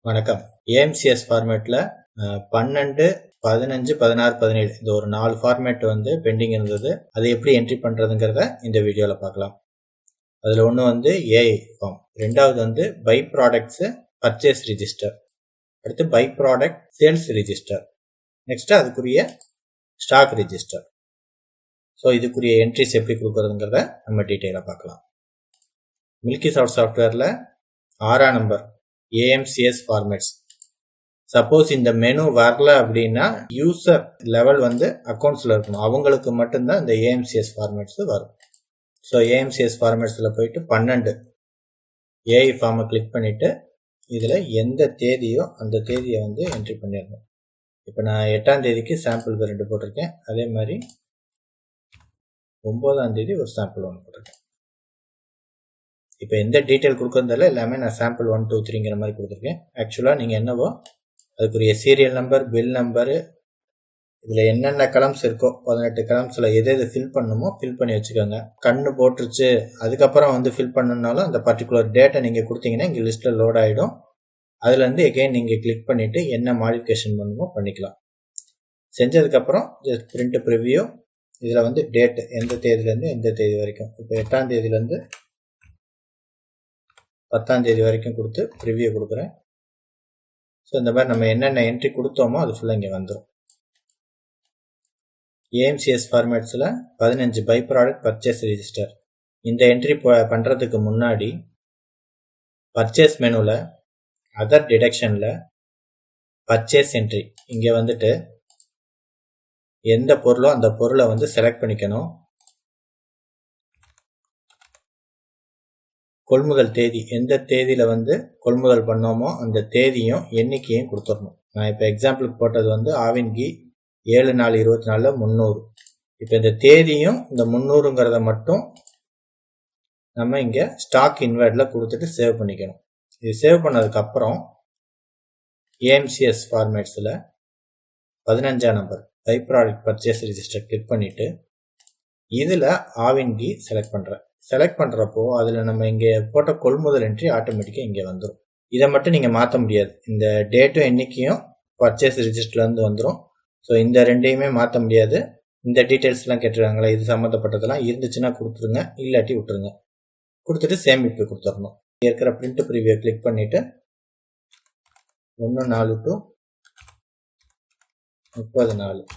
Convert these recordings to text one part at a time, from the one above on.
வணக்கம். ஏஎம்சிஎஸ் ஃபார்மேட்டில் 12, 15, 16, 17 இந்த ஒரு 4 ஃபார்மேட் வந்து பெண்டிங் இருந்தது. அதை எப்படி என்ட்ரி பண்ணுறதுங்கிறத இந்த வீடியோவில் பார்க்கலாம். அதில் ஒன்று வந்து ஏஐ ஃபார்ம், ரெண்டாவது வந்து பை ப்ராடக்ட்ஸு பர்ச்சேஸ் ரிஜிஸ்டர், அடுத்து by product sales register, next அதுக்குரிய ஸ்டாக் ரிஜிஸ்டர். ஸோ இதுக்குரிய என்ட்ரிஸ் எப்படி கொடுக்குறதுங்கிறத நம்ம டீட்டெயிலாக பார்க்கலாம். மில்கி சாஃப்ட்வேரில் 6ஆம் நம்பர் AMCS ஃபார்மேட்ஸ். சப்போஸ் இந்த மெனு வரல அப்படின்னா யூசர் லெவல் வந்து அக்கௌண்ட்ஸில் இருக்கணும், அவங்களுக்கு மட்டும்தான் இந்த AMCS ஃபார்மேட்ஸ் வரும். ஸோ AMCS ஃபார்மேட்ஸில் போயிட்டு 12 ஏஐ ஃபார்மை கிளிக் பண்ணிவிட்டு இதில் எந்த தேதியோ அந்த தேதியை வந்து என்ட்ரி பண்ணிடணும். இப்போ நான் 8ஆம் தேதிக்கு சாம்பிளுக்கு 2 போட்டிருக்கேன், அதே மாதிரி 9ஆம் தேதி ஒரு சாம்பிள் 1 போட்டிருக்கேன். இப்போ எந்த டீட்டெயில் கொடுக்குறதில்ல, எல்லாமே நான் சாம்பிள் 1, 2, 3ங்கிற மாதிரி கொடுத்துருக்கேன். ஆக்சுவலாக நீங்கள் என்னவோ அதுக்குரிய சீரியல் நம்பர், பில் நம்பரு, இதில் என்னென்ன கலம்ஸ் இருக்கோ 18 கலம்ஸில் எது ஃபில் பண்ணணுமோ ஃபில் பண்ணி வச்சுக்கோங்க. கண்ணு போட்டுருச்சு அதுக்கப்புறம் வந்து ஃபில் பண்ணணுன்னாலும் அந்த பர்டிகுலர் டேட்டை நீங்கள் கொடுத்தீங்கன்னா இங்கே லிஸ்ட்டில் லோட் ஆகிடும். அதுலேருந்து எகெயின் நீங்கள் கிளிக் பண்ணிவிட்டு என்ன மாடிஃபிகேஷன் பண்ணணுமோ பண்ணிக்கலாம். செஞ்சதுக்கப்புறம் ஜஸ்ட் பிரிண்ட் ப்ரிவ்யூ, இதில் வந்து டேட்டு எந்த தேதியிலேருந்து எந்த தேதி வரைக்கும், இப்போ 8ஆம் தேதியிலேருந்து 10ஆம் தேதி வரைக்கும் கொடுத்து ப்ரிவியூ கொடுக்குறேன். ஸோ இந்த மாதிரி நம்ம என்னென்ன என்ட்ரி கொடுத்தோமோ அது ஃபுல்லாக இங்கே வந்துடும். ஏஎம்சிஎஸ் ஃபார்மேட்ஸில் 15 பை ப்ராடக்ட் பர்ச்சேஸ் ரிஜிஸ்டர். இந்த என்ட்ரி பண்ணுறதுக்கு முன்னாடி பர்ச்சேஸ் மெனுவில் அதர் டிடக்ஷனில் பர்ச்சேஸ் என்ட்ரி இங்கே வந்துட்டு எந்த பொருளோ அந்த பொருளை வந்து செலக்ட் பண்ணிக்கணும். கொள்முதல் தேதி, எந்த தேதியில் வந்து கொள்முதல் பண்ணோமோ அந்த தேதியும் எண்ணிக்கையும் கொடுத்துடணும். நான் இப்போ எக்ஸாம்பிளுக்கு போட்டது வந்து ஆவின் கீ 7/4/24 300. இப்போ இந்த தேதியும் இந்த 300ங்கிறத மட்டும் நம்ம இங்கே ஸ்டாக் இன்வெர்டில் கொடுத்துட்டு சேவ் பண்ணிக்கணும். இது சேவ் பண்ணதுக்கப்புறம் ஏஎம்சிஎஸ் ஃபார்மேட்ஸில் 15ஆம் number by product purchase register click பண்ணிவிட்டு இதில் ஆவின் கீ செலக்ட் பண்ணுறப்போ அதில் நம்ம இங்கே போட்ட கொள்முதல் என்ட்ரி ஆட்டோமேட்டிக்காக இங்கே வந்துடும். இதை மட்டும் நீங்கள் மாற்ற முடியாது, இந்த டேட்டும் எண்ணிக்கையும் பர்ச்சேஸ் ரிஜிஸ்டர்லேருந்து வந்துடும். ஸோ இந்த ரெண்டையுமே மாற்ற முடியாது. இந்த டீட்டெயில்ஸ்லாம் கேட்டுருக்காங்களா, இது சம்மந்தப்பட்டதெல்லாம் இருந்துச்சுன்னா கொடுத்துருங்க, இல்லாட்டி விட்டுருங்க. கொடுத்துட்டு சேமிப்பு கொடுத்துடணும். இருக்கிற பிரிண்ட் ப்ரிவியூ கிளிக் பண்ணிவிட்டு 1/4 to 34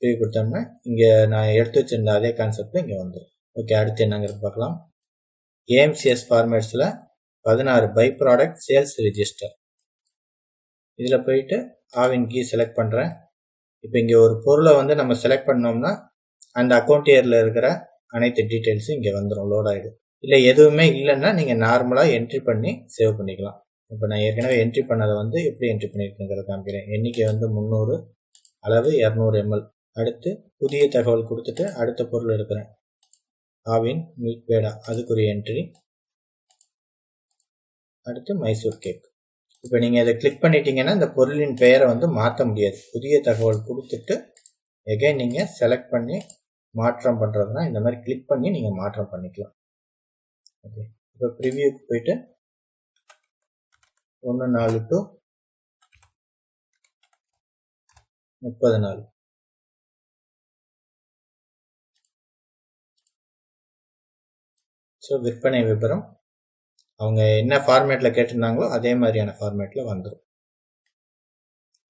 ப்ரிவியூ கொடுத்தோம்னா இங்கே நான் எடுத்து வச்சிருந்த அதே கான்செப்டில் இங்கே வந்துடும். ஓகே, அடுத்து என்னங்கிறது பார்க்கலாம். ஏஎம்சிஎஸ் ஃபார்மேட்ஸில் 16 பை ப்ராடக்ட் சேல்ஸ் ரிஜிஸ்டர். இதில் போயிட்டு ஆவின் கீ செலக்ட் பண்ணுறேன். இப்போ இங்கே ஒரு பொருளை வந்து நம்ம செலக்ட் பண்ணோம்னா அந்த அக்கௌண்ட் இயரில் இருக்கிற அனைத்து டீட்டெயில்ஸும் இங்கே வந்துடும், லோட் ஆகிடும். இல்லை எதுவுமே இல்லைன்னா நீங்கள் நார்மலாக என்ட்ரி பண்ணி சேவ் பண்ணிக்கலாம். இப்போ நான் ஏற்கனவே என்ட்ரி பண்ணதை வந்து எப்படி என்ட்ரி பண்ணியிருக்கேங்கிறத காமிக்கிறேன். எண்ணிக்கை வந்து 300, அளவு 200 ml. அடுத்து புதிய தகவல் கொடுத்துட்டு அடுத்த பொருள் எடுக்கிறேன், ஆவின் மில்க் பேடா, அதுக்குரிய என்ட்ரி. அடுத்து மைசூர் கேக். இப்போ நீங்கள் இதை கிளிக் பண்ணிட்டீங்கன்னா இந்த பொருளின் பெயரை வந்து மாற்ற முடியாது. புதிய தகவல் கொடுத்துட்டு எகைன் நீங்கள் செலக்ட் பண்ணி மாற்றம் பண்ணுறதுனா இந்த மாதிரி கிளிக் பண்ணி நீங்கள் மாற்றம் பண்ணிக்கலாம். ஓகே, இப்போ ப்ரிவியூக்கு போயிட்டு 1/4 to 34. ஸோ விற்பனை விபரம் அவங்க என்ன ஃபார்மேட்டில் கேட்டிருந்தாங்களோ அதே மாதிரியான ஃபார்மேட்டில் வந்துடும்.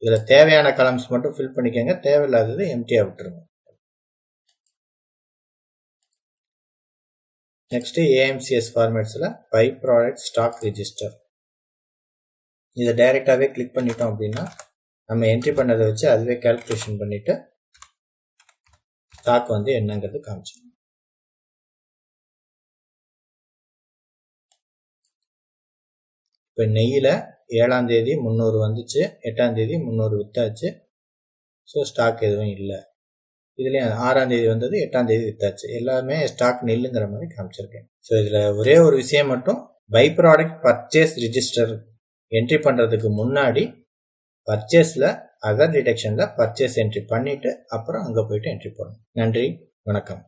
இதில் தேவையான கலம்ஸ் மட்டும் ஃபில் பண்ணிக்கோங்க, தேவையில்லாதது எம்டியாக விட்டுருங்க. நெக்ஸ்ட்டு ஏஎம்சிஎஸ் ஃபார்மேட்ஸில் பை ப்ராடக்ட் ஸ்டாக் ரிஜிஸ்டர். இதை டைரெக்டாகவே கிளிக் பண்ணிட்டோம் அப்படின்னா நம்ம என்ட்ரி பண்ணதை வச்சு அதுவே கால்குலேஷன் பண்ணிவிட்டு ஸ்டாக் வந்து என்னங்கிறது காமிச்சிடும். இப்போ நெய்யில் 7ஆம் தேதி 300 வந்துச்சு, 8ஆம் தேதி 300 விற்றாச்சு. ஸோ ஸ்டாக் எதுவும் இல்லை. இதுலேயும் 6ஆம் தேதி வந்தது, 8ஆம் தேதி விற்றாச்சு, எல்லாமே ஸ்டாக் நெல்லுங்கிற மாதிரி காமிச்சிருக்கேன். ஸோ இதில் ஒரே ஒரு விஷயம் மட்டும், by product purchase register entry பண்ணுறதுக்கு முன்னாடி பர்ச்சேஸில் அதர் டிடக்ஷனில் பர்ச்சேஸ் என்ட்ரி பண்ணிவிட்டு அப்புறம் அங்கே போய்ட்டு என்ட்ரி போடணும். நன்றி, வணக்கம்.